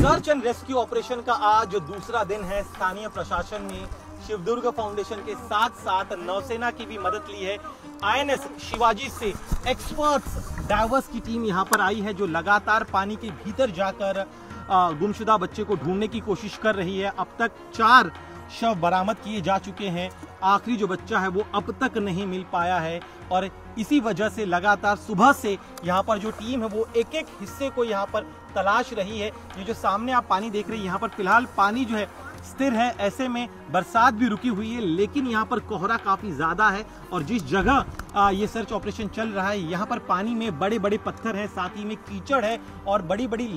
Search and rescue operation का आज दूसरा दिन है। स्थानीय प्रशासन ने शिवदुर्ग फाउंडेशन के साथ साथ नौसेना की भी मदद ली है। INS शिवाजी से एक्सपर्ट्स डाइवर्स की टीम यहां पर आई है, जो लगातार पानी के भीतर जाकर गुमशुदा बच्चे को ढूंढने की कोशिश कर रही है। अब तक 4 शव बरामद किए जा चुके हैं। आखिरी जो बच्चा है वो अब तक नहीं मिल पाया है और इसी वजह से लगातार सुबह से यहाँ पर जो टीम है वो एक एक हिस्से को यहाँ पर तलाश रही है। ये जो सामने आप पानी देख रहे हैं, यहाँ पर फिलहाल पानी जो है स्थिर है। ऐसे में बरसात भी रुकी हुई है, लेकिन यहाँ पर कोहरा काफी ज्यादा है और जिस जगह ये सर्च ऑपरेशन चल रहा है यहाँ पर पानी में बड़े बड़े पत्थर है, साथ ही में कीचड़ है और बड़ी बड़ी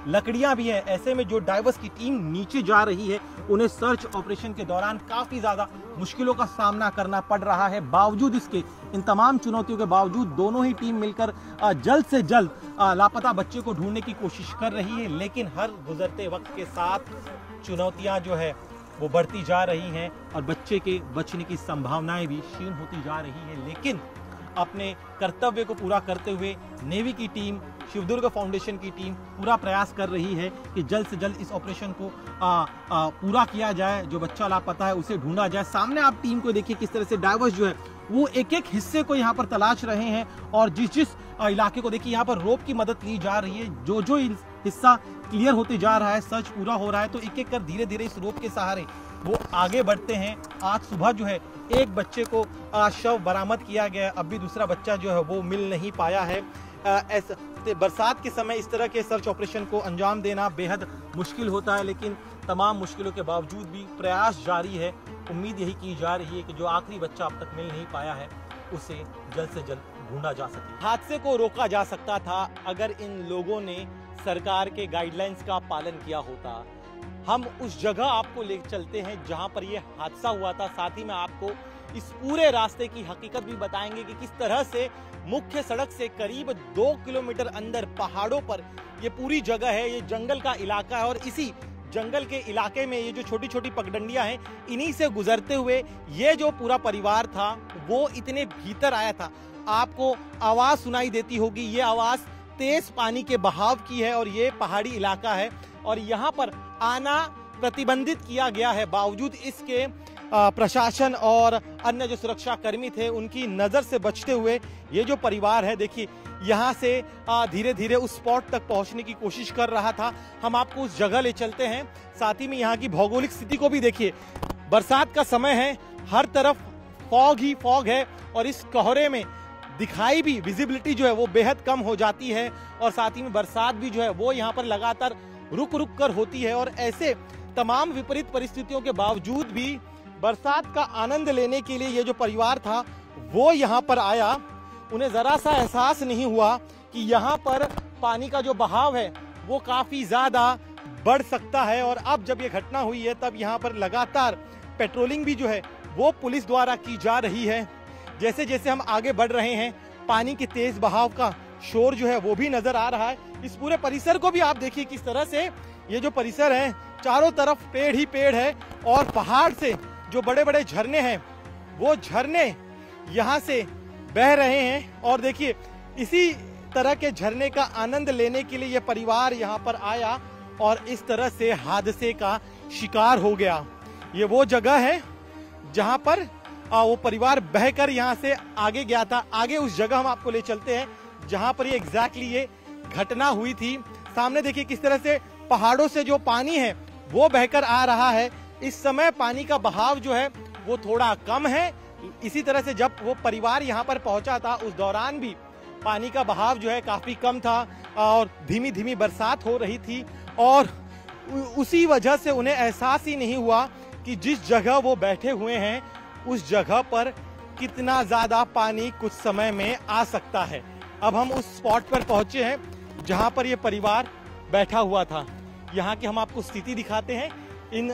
लकड़ियां भी है। ऐसे में जो डाइवर्स की टीम नीचे जा रही है उन्हें सर्च ऑपरेशन के दौरान काफी ज्यादा मुश्किलों का सामना करना पड़ रहा है। बावजूद इसके, इन तमाम चुनौतियों के बावजूद दोनों ही टीम मिलकर जल्द से जल्द लापता बच्चे को ढूंढने की कोशिश कर रही है, लेकिन हर गुजरते वक्त के साथ चुनौतियां जो है वो बढ़ती जा रही हैं और बच्चे के बचने की संभावनाएं भी क्षीण होती जा रही है। लेकिन अपने कर्तव्य को पूरा करते हुए नेवी की टीम, शिवदुर्ग फाउंडेशन की टीम पूरा प्रयास कर रही है कि जल्द से जल्द इस ऑपरेशन को पूरा किया जाए, जो बच्चा लापता है उसे ढूंढा जाए। सामने आप टीम को देखिए किस तरह से डाइवर्स जो है वो एक एक हिस्से को यहाँ पर तलाश रहे हैं और जिस इलाके को देखिए यहाँ पर रोप की मदद ली जा रही है। जो हिस्सा क्लियर होते जा रहा है, सर्च पूरा हो रहा है, तो एक एक कर धीरे धीरे इस रोप के सहारे वो आगे बढ़ते हैं। आज सुबह जो है एक बच्चे को शव बरामद किया गया, अब भी दूसरा बच्चा जो है वो मिल नहीं पाया है। बरसात के समय इस तरह के सर्च ऑपरेशन को अंजाम देना बेहद मुश्किल होता है, लेकिन तमाम मुश्किलों के बावजूद भी प्रयास जारी है। उम्मीद यही की जा रही है कि जो आखिरी बच्चा अब तक मिल नहीं पाया है उसे जल्द से जल्द ढूंढा जा सके। हादसे को रोका जा सकता था अगर इन लोगों ने सरकार के गाइडलाइंस का पालन किया होता। हम उस जगह आपको ले चलते हैं जहां पर यह हादसा हुआ था। साथ ही में आपको इस पूरे रास्ते की हकीकत भी बताएंगे कि किस तरह से मुख्य सड़क से करीब 2 किलोमीटर अंदर पहाड़ों पर ये पूरी जगह है। ये जंगल का इलाका है और इसी जंगल के इलाके में ये जो छोटी छोटी पगडंडियां हैं, इन्हीं से गुजरते हुए ये जो पूरा परिवार था वो इतने भीतर आया था। आपको आवाज सुनाई देती होगी, ये आवाज तेज पानी के बहाव की है और ये पहाड़ी इलाका है और यहाँ पर आना प्रतिबंधित किया गया है। बावजूद इसके प्रशासन और अन्य जो सुरक्षा कर्मी थे उनकी नजर से बचते हुए ये जो परिवार है, देखिए यहाँ से धीरे धीरे उस स्पॉट तक पहुंचने की कोशिश कर रहा था। हम आपको उस जगह ले चलते हैं। साथ ही में यहाँ की भौगोलिक स्थिति को भी देखिए। बरसात का समय है, हर तरफ फॉग ही फॉग है और इस कोहरे में दिखाई भी, विजिबिलिटी जो है वो बेहद कम हो जाती है और साथ ही में बरसात भी जो है वो यहाँ पर लगातार रुक रुक कर होती है। और ऐसे तमाम विपरीत परिस्थितियों के बावजूद भी बरसात का आनंद लेने के लिए ये जो परिवार था वो यहाँ पर आया। उन्हें जरा सा एहसास नहीं हुआ कि यहाँ पर पानी का जो बहाव है वो काफी ज्यादा बढ़ सकता है। और अब जब ये घटना हुई है तब यहाँ पर लगातार पेट्रोलिंग भी जो है वो पुलिस द्वारा की जा रही है। जैसे जैसे हम आगे बढ़ रहे हैं पानी के तेज बहाव का शोर जो है वो भी नजर आ रहा है। इस पूरे परिसर को भी आप देखिए किस तरह से ये जो परिसर है चारों तरफ पेड़ ही पेड़ है और पहाड़ से जो बड़े बड़े झरने हैं वो झरने यहाँ से बह रहे हैं। और देखिए इसी तरह के झरने का आनंद लेने के लिए ये परिवार यहाँ पर आया और इस तरह से हादसे का शिकार हो गया। ये वो जगह है जहाँ पर वो परिवार बहकर यहाँ से आगे गया था। आगे उस जगह हम आपको ले चलते हैं जहाँ पर ये एग्जैक्टली ये घटना हुई थी। सामने देखिए किस तरह से पहाड़ों से जो पानी है वो बहकर आ रहा है। इस समय पानी का बहाव जो है वो थोड़ा कम है। इसी तरह से जब वो परिवार यहाँ पर पहुंचा था उस दौरान भी पानी का बहाव जो है काफी कम था और धीमी धीमी बरसात हो रही थी और उसी वजह से उन्हें एहसास ही नहीं हुआ कि जिस जगह वो बैठे हुए हैं उस जगह पर कितना ज्यादा पानी कुछ समय में आ सकता है। अब हम उस स्पॉट पर पहुंचे हैं जहां पर ये परिवार बैठा हुआ था। यहाँ की हम आपको स्थिति दिखाते हैं। इन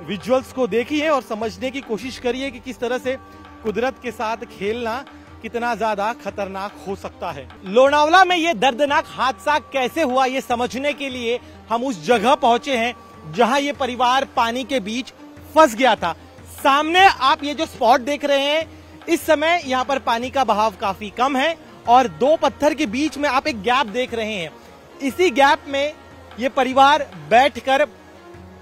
विजुअल्स को देखिए और समझने की कोशिश करिए कि किस तरह से कुदरत के साथ खेलना कितना ज्यादा खतरनाक हो सकता है। लोनावला में ये दर्दनाक हादसा कैसे हुआ ये समझने के लिए हम उस जगह पहुंचे हैं जहां ये परिवार पानी के बीच फंस गया था। सामने आप ये जो स्पॉट देख रहे हैं, इस समय यहाँ पर पानी का बहाव काफी कम है और 2 पत्थर के बीच में आप एक गैप देख रहे हैं। इसी गैप में ये परिवार बैठकर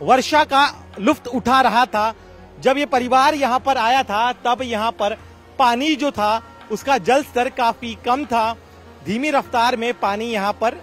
वर्षा का लुफ्त उठा रहा था। जब ये परिवार यहाँ पर आया था तब यहाँ पर पानी जो था उसका जल स्तर काफी कम था, धीमी रफ्तार में पानी यहाँ पर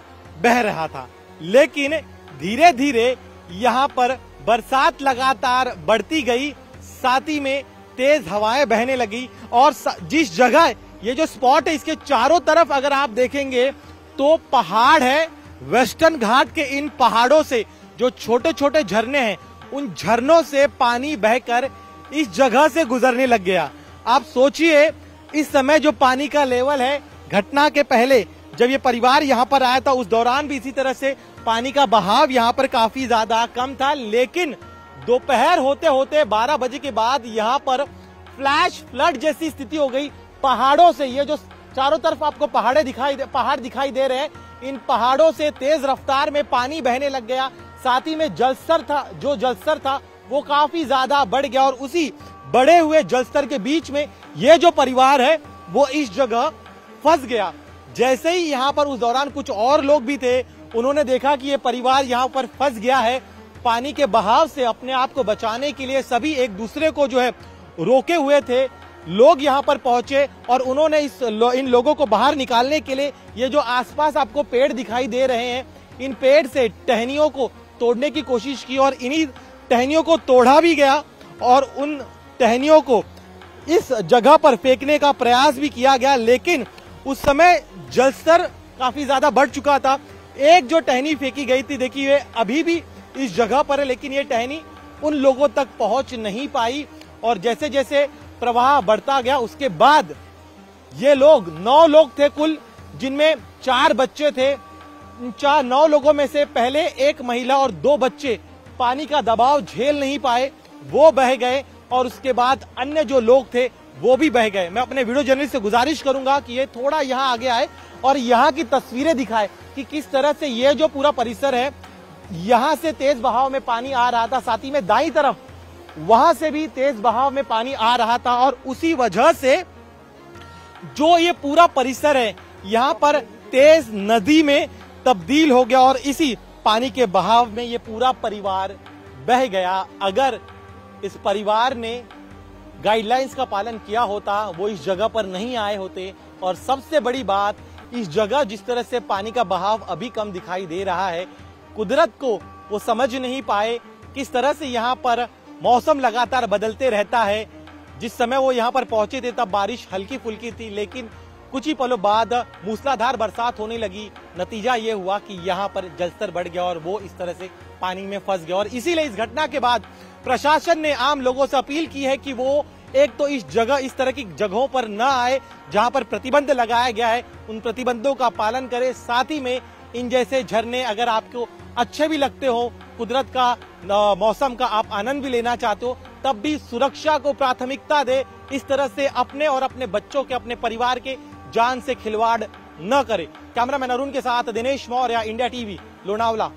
बह रहा था। लेकिन धीरे धीरे यहाँ पर बरसात लगातार बढ़ती गई, साथ ही में तेज हवाएं बहने लगी और जिस जगह ये जो स्पॉट है इसके चारों तरफ अगर आप देखेंगे तो पहाड़ है। वेस्टर्न घाट के इन पहाड़ों से जो छोटे छोटे झरने हैं उन झरनों से पानी बहकर इस जगह से गुजरने लग गया। आप सोचिए इस समय जो पानी का लेवल है, घटना के पहले जब ये परिवार यहाँ पर आया था उस दौरान भी इसी तरह से पानी का बहाव यहाँ पर काफी ज्यादा कम था। लेकिन दोपहर होते होते 12 बजे के बाद यहाँ पर फ्लैश फ्लड जैसी स्थिति हो गई। पहाड़ों से ये जो चारों तरफ आपको पहाड़ दिखाई दे रहे हैं, इन पहाड़ों से तेज रफ्तार में पानी बहने लग गया। साथ ही में जलस्तर था वो काफी ज्यादा बढ़ गया और उसी बढ़े हुए जलस्तर के बीच में ये जो परिवार है वो इस जगह फंस गया। जैसे ही यहाँ पर उस दौरान कुछ और लोग भी थे, उन्होंने देखा कि ये परिवार यहाँ पर फंस गया है। पानी के बहाव से अपने आप को बचाने के लिए सभी एक दूसरे को जो है रोके हुए थे। लोग यहाँ पर पहुंचे और उन्होंने इन लोगों को बाहर निकालने के लिए ये जो आसपास आपको पेड़ दिखाई दे रहे हैं, इन पेड़ से टहनियों को तोड़ने की कोशिश की और इन्हीं टहनियों को तोड़ा भी गया और उन टहनियों को इस जगह पर फेंकने का प्रयास भी किया गया। लेकिन उस समय जलस्तर काफी ज्यादा बढ़ चुका था। एक जो टहनी फेंकी गई थी, देखिए अभी भी इस जगह पर है, लेकिन ये टहनी उन लोगों तक पहुंच नहीं पाई। और जैसे जैसे प्रवाह बढ़ता गया उसके बाद ये लोग 9 लोग थे कुल, जिनमें 4 बच्चे थे। 9 लोगों में से पहले एक महिला और 2 बच्चे पानी का दबाव झेल नहीं पाए, वो बह गए और उसके बाद अन्य जो लोग थे वो भी बह गए। मैं अपने वीडियो जर्नलिस्ट से गुजारिश करूंगा कि ये थोड़ा यहाँ आगे आए और यहाँ की तस्वीरें दिखाए कि किस तरह से ये जो पूरा परिसर है, यहाँ से तेज बहाव में पानी आ रहा था, साथ ही में दाईं तरफ वहां से भी तेज बहाव में पानी आ रहा था और उसी वजह से जो ये पूरा परिसर है यहाँ पर तेज नदी में तब्दील हो गया और इसी पानी के बहाव में ये पूरा परिवार बह गया। अगर इस परिवार ने गाइडलाइंस का पालन किया होता, वो इस जगह पर नहीं आए होते। और सबसे बड़ी बात, इस जगह जिस तरह से पानी का बहाव अभी कम दिखाई दे रहा है, कुदरत को वो समझ नहीं पाए किस तरह से यहाँ पर मौसम लगातार बदलते रहता है। जिस समय वो यहाँ पर पहुंचे थे तब बारिश हल्की फुल्की थी, लेकिन कुछ ही पलों बाद मूसलाधार बरसात होने लगी। नतीजा ये हुआ कि यहाँ पर जलस्तर बढ़ गया और वो इस तरह से पानी में फंस गया। और इसीलिए इस घटना के बाद प्रशासन ने आम लोगों से अपील की है कि वो एक तो इस तरह की जगहों पर न आए जहाँ पर प्रतिबंध लगाया गया है, उन प्रतिबंधों का पालन करें। साथ ही में इन जैसे झरने अगर आपको अच्छे भी लगते हो, कुदरत का मौसम का आप आनंद भी लेना चाहते हो, तब भी सुरक्षा को प्राथमिकता दे। इस तरह से अपने और अपने बच्चों के, अपने परिवार के जान से खिलवाड़ न करे। कैमरामैन अरुण के साथ दिनेश मौर्य, इंडिया टीवी, लोनावला।